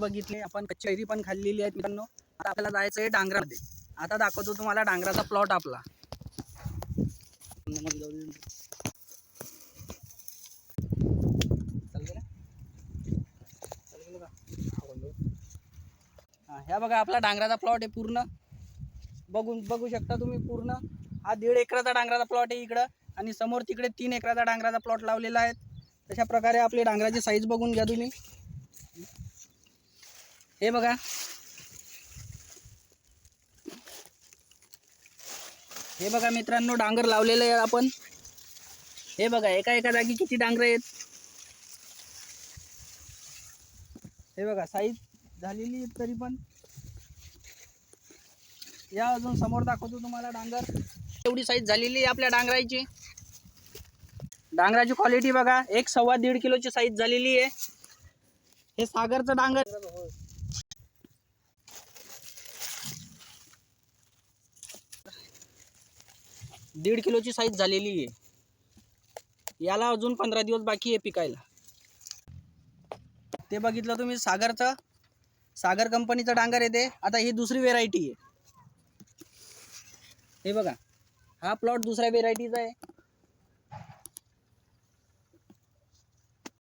बघितले आपण, कच्ची कैरी पण खाल्लेली आहे मित्रांनो। आता आपल्याला जायचं आहे डांगरामध्ये। आता दाखवतो तुम्हाला डांगराचा प्लॉट आपला। ह्या बघा आपला डांगराचा प्लॉट आहे पूर्ण, बघू शकता तुम्ही पूर्ण। हा 1.5 एकराचा डांगराचा प्लॉट आहे इकडं, आणि समोर तिकडे 3 एकराचा डांगराचा प्लॉट लावलेला आहे। तशा प्रकारे आपली डांगराची साईज बघून घ्या तुम्ही। हे बघा, हे बघा मित्रांनो डांगर लावलेलं आहे आपण। हे बघा एका एका जागी किती डांगर आहेत। हे बघा साईज झालेली आहे तरी पण। या अजून समोर दाखवतो तुम्हाला डांगर, एवढी साईज झालेली आहे आपल्या डांगराची। डांगराची क्वालिटी बघा, 1 सव्वा 1.5 किलोची साईज झालेली आहे। हे सागरचं डांगर 1.5 किलोची साईज झालेली आहे। याला अजून 15 दिवस बाकी आहे पिकायला। ते बघितलं तुम्ही सागरचं, सागर कंपनीचं डांगर येते। आता ही दुसरी व्हेरायटी आहे। हे बघा, हा प्लॉट दुसऱ्या व्हेरायटीचा आहे।